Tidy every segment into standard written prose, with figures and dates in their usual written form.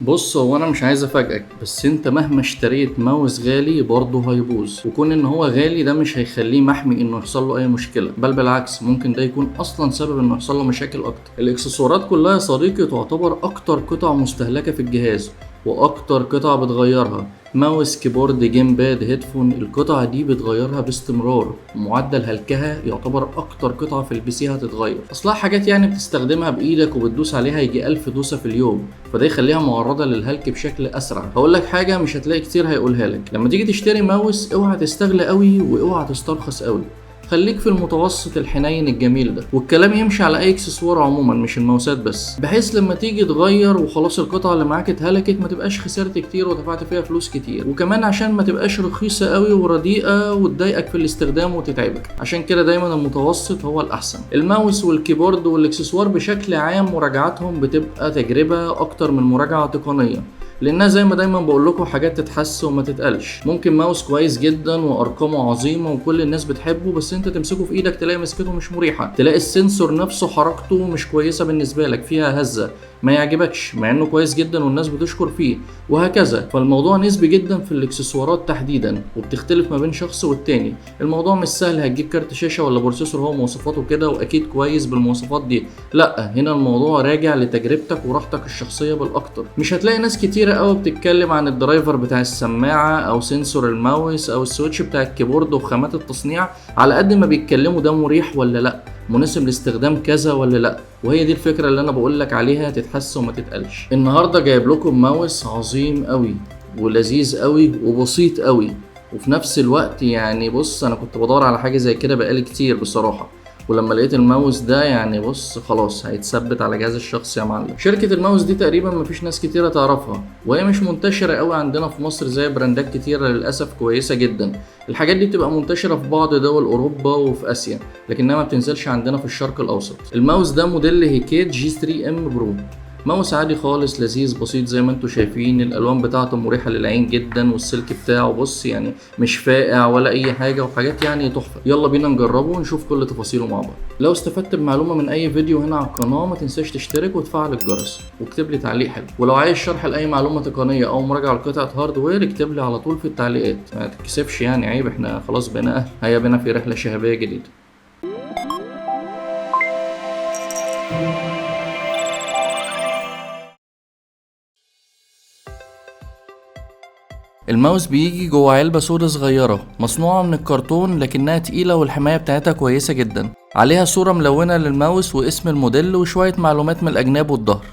بص، هو انا مش عايز افاجئك، بس انت مهما اشتريت ماوس غالي برضه هيبوظ. وكون ان هو غالي ده مش هيخليه محمي انه يحصل له اي مشكله، بل بالعكس ممكن ده يكون اصلا سبب انه يحصل له مشاكل اكتر. الاكسسوارات كلها يا صديقي تعتبر اكتر قطع مستهلكه في الجهاز واكتر قطع بتغيرها. ماوس، كيبورد، جيم باد، هيدفون، القطع دي بتغيرها باستمرار، ومعدل هلكها يعتبر اكتر قطعة في البي سي هتتغير. اصلها حاجات يعني بتستخدمها بايدك وبتدوس عليها يجي 1000 دوسة في اليوم، فده يخليها معرضة للهلك بشكل اسرع. هقول لك حاجة مش هتلاقي كتير هيقولها لك: لما تيجي تشتري ماوس اوعى تستغلى قوي واوعى تسترخص قوي، خليك في المتوسط الحنين الجميل ده. والكلام يمشي على اي اكسسوار عموما مش الماوسات بس، بحيث لما تيجي تغير وخلاص القطعه اللي معاك اتهلكت ما تبقاش خسرت كتير ودفعت فيها فلوس كتير، وكمان عشان ما تبقاش رخيصه قوي ورديئه وتضايقك في الاستخدام وتتعبك. عشان كده دايما المتوسط هو الاحسن. الماوس والكيبورد والاكسسوار بشكل عام مراجعتهم بتبقى تجربه اكتر من مراجعه تقنيه، لانها زي ما دايما بقول لكم حاجات تتحس وما تتقلش. ممكن ماوس كويس جدا وارقامه عظيمه وكل الناس بتحبه، بس انت تمسكه في ايدك تلاقي مسكته مش مريحه، تلاقي السنسور نفسه حركته مش كويسه بالنسبه لك، فيها هزه، ما يعجبكش مع انه كويس جدا والناس بتشكر فيه، وهكذا. فالموضوع نسبي جدا في الاكسسوارات تحديدا، وبتختلف ما بين شخص والتاني. الموضوع مش سهل هتجيب كارت شاشه ولا بروسيسور هو مواصفاته كده واكيد كويس بالمواصفات دي، لا، هنا الموضوع راجع لتجربتك وراحتك الشخصيه بالاكتر. مش هتلاقي ناس كتيره قوي بتتكلم عن الدرايفر بتاع السماعه او سنسور الماوس او السويتش بتاع الكيبورد وخامات التصنيع، على قد ما بيتكلموا ده مريح ولا لا، مناسب لاستخدام كذا ولا لا. وهي دي الفكره اللي انا بقول لك عليها، تتحس وما تتقلش. النهارده جايب لكم ماوس عظيم قوي ولذيذ قوي وبسيط قوي، وفي نفس الوقت يعني بص، انا كنت بدور على حاجه زي كده بقالي كتير بصراحه، ولما لقيت الماوس ده يعني بص خلاص هيتثبت على جهاز الشخص يا معلم. شركة الماوس دي تقريبا مفيش ناس كتيرة تعرفها، وهي مش منتشرة قوي عندنا في مصر زي براندات كتيرة للأسف كويسة جدا. الحاجات دي بتبقى منتشرة في بعض دول أوروبا وفي آسيا، لكنها ما بتنزلش عندنا في الشرق الأوسط. الماوس ده موديل هيكيت جي 3 ام برو، ماوس عادي خالص لذيذ بسيط زي ما انتم شايفين. الالوان بتاعته مريحه للعين جدا، والسلك بتاعه بص يعني مش فاقع ولا اي حاجه، وحاجات يعني تحفه. يلا بينا نجربه ونشوف كل تفاصيله مع بعض. لو استفدت بمعلومه من اي فيديو هنا على القناه ما تنساش تشترك وتفعل الجرس واكتب لي تعليق حلو. ولو عايز شرح لاي معلومه تقنيه او مراجعه لقطعه هاردوير اكتب لي على طول في التعليقات، ما تتكسفش يعني، عيب، احنا خلاص بقينا اهل. هيا بنا في رحله شبابيه جديده. الماوس بيجي جوه علبة سودا صغيرة مصنوعة من الكرتون، لكنها تقيلة والحماية بتاعتها كويسة جدا. عليها صورة ملونة للماوس واسم الموديل وشوية معلومات من الأجناب والظهر.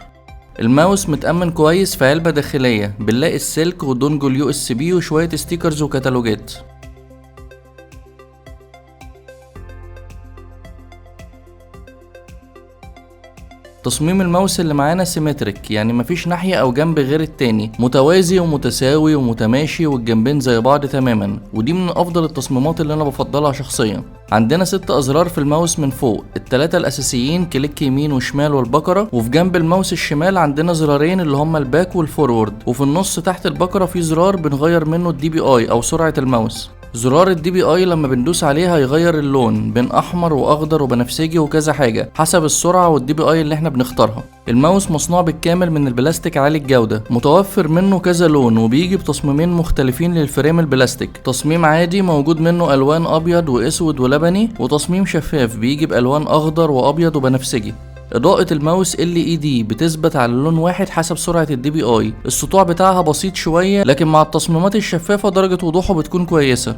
الماوس متأمن كويس في علبة داخلية، بنلاقي السلك ودونجل يو اس بي وشوية ستيكرز وكتالوجات. تصميم الماوس اللي معانا سيمتريك، يعني مفيش ناحية او جنب غير التاني، متوازي ومتساوي ومتماشي والجنبين زي بعض تماما، ودي من افضل التصميمات اللي انا بفضلها شخصيا. عندنا 6 ازرار في الماوس من فوق، ال3 الاساسيين كليك يمين وشمال والبكرة، وفي جنب الماوس الشمال عندنا زرارين اللي هما الباك والفورورد، وفي النص تحت البكرة في زرار بنغير منه الدي بي اي او سرعة الماوس. زرار الدي بي اي لما بندوس عليه هيغير اللون بين احمر واخضر وبنفسجي وكذا حاجه حسب السرعه والدي بي اي اللي احنا بنختارها. الماوس مصنوع بالكامل من البلاستيك عالي الجوده، متوفر منه كذا لون وبيجي بتصميمين مختلفين للفريم البلاستيك. تصميم عادي موجود منه الوان ابيض واسود ولبني، وتصميم شفاف بيجي بالوان اخضر وابيض وبنفسجي. إضاءة الماوس LED بتثبت على لون واحد حسب سرعة الدي بي اي. السطوع بتاعها بسيط شوية، لكن مع التصميمات الشفافة درجة وضوحه بتكون كويسة.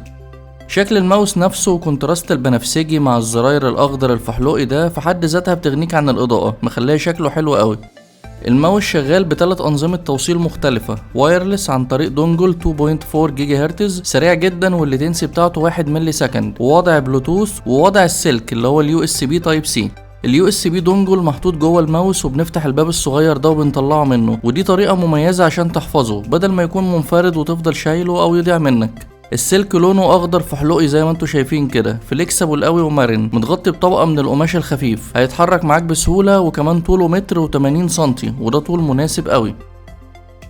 شكل الماوس نفسه وكونتراست البنفسجي مع الزراير الأخضر الفحلوقي ده في حد ذاتها بتغنيك عن الإضاءة، مخليها شكله حلو قوي. الماوس شغال ب3 أنظمة توصيل مختلفة، وايرلس عن طريق دونجل 2.4 جيجا هرتز سريع جدا والليتنسي بتاعته 1 ملي سكند، ووضع بلوتوث، ووضع السلك اللي هو اليو اس بي تايب سي. اليو اس بي دونجل محطوط جوه الماوس وبنفتح الباب الصغير ده وبنطلعه منه، ودي طريقة مميزة عشان تحفظه بدل ما يكون منفرد وتفضل شايله او يضيع منك. السلك لونه اخضر فحلوقي زي ما انتوا شايفين كده، فليكسبل قوي ومرن، متغطي بطبقة من القماش الخفيف، هيتحرك معاك بسهولة، وكمان طوله 1.80 سنتي وده طول مناسب قوي.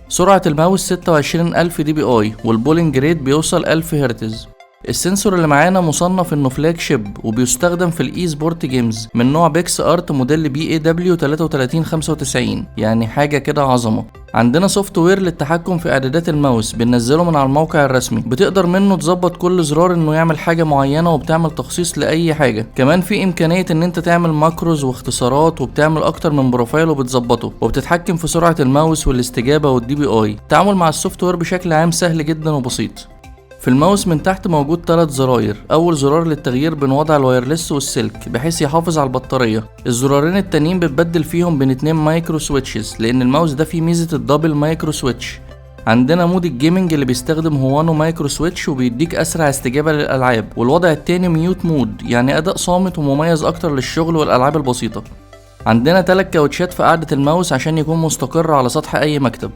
سرعة الماوس 26000 دي بي اي، والبولينج ريت بيوصل 1000 هرتز. السنسور اللي معانا مصنف انه فلاج شيب وبيستخدم في الاي سبورت جيمز من نوع بيكس ارت موديل بي اي دبليو 3395، يعني حاجه كده عظمه. عندنا سوفت وير للتحكم في اعدادات الماوس بننزله من على الموقع الرسمي، بتقدر منه تظبط كل زرار انه يعمل حاجه معينه وبتعمل تخصيص لاي حاجه. كمان في امكانيه ان انت تعمل ماكروز واختصارات وبتعمل اكتر من بروفايل وبتظبطه، وبتتحكم في سرعه الماوس والاستجابه والدي بي اي. التعامل مع السوفت وير بشكل عام سهل جدا وبسيط. في الماوس من تحت موجود 3 زراير. اول زرار للتغيير بين وضع الوايرلس والسلك بحيث يحافظ على البطاريه. الزرارين التانيين بتبدل فيهم بين 2 مايكرو سويتشز لان الماوس ده فيه ميزه الدبل مايكرو سويتش. عندنا مود الجيمنج اللي بيستخدم هوانو مايكرو سويتش وبيديك اسرع استجابه للالعاب، والوضع التاني ميوت مود يعني اداء صامت ومميز اكتر للشغل والالعاب البسيطه. عندنا 3 كاوتشات في قاعده الماوس عشان يكون مستقر على سطح اي مكتب.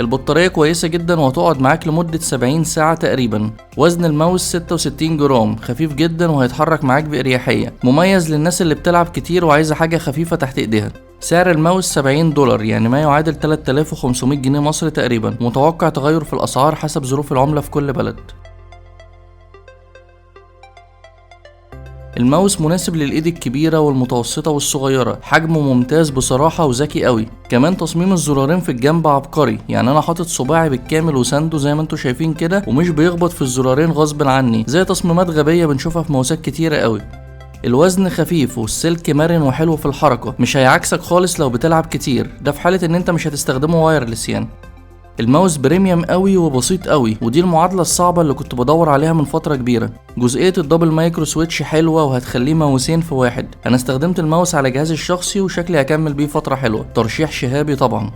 البطارية كويسة جدا وهتقعد معاك لمدة 70 ساعة تقريبا. وزن الماوس 66 جرام، خفيف جدا وهيتحرك معاك بإريحية، مميز للناس اللي بتلعب كتير وعايزة حاجة خفيفة تحت ايديها. سعر الماوس $70 يعني ما يعادل 3500 جنيه مصري تقريبا، متوقع تغير في الأسعار حسب ظروف العملة في كل بلد. الماوس مناسب للايد الكبيرة والمتوسطة والصغيرة، حجمه ممتاز بصراحة وذكي قوي. كمان تصميم الزرارين في الجنب عبقري، يعني انا حاطط صباعي بالكامل وسانده زي ما انتوا شايفين كده، ومش بيخبط في الزرارين غصب عني زي تصميمات غبية بنشوفها في ماوسات كتيرة قوي. الوزن خفيف والسلك مرن وحلو في الحركة، مش هيعكسك خالص لو بتلعب كتير، ده في حالة ان انت مش هتستخدمه وايرلس يعني. الماوس بريميوم قوي وبسيط قوي، ودي المعادلة الصعبة اللي كنت بدور عليها من فترة كبيرة. جزئية الدبل مايكرو سويتش حلوة وهتخليه ماوسين في واحد. انا استخدمت الماوس على جهازي الشخصي وشكلي هكمل بيه فترة حلوة، ترشيح شهابي طبعا.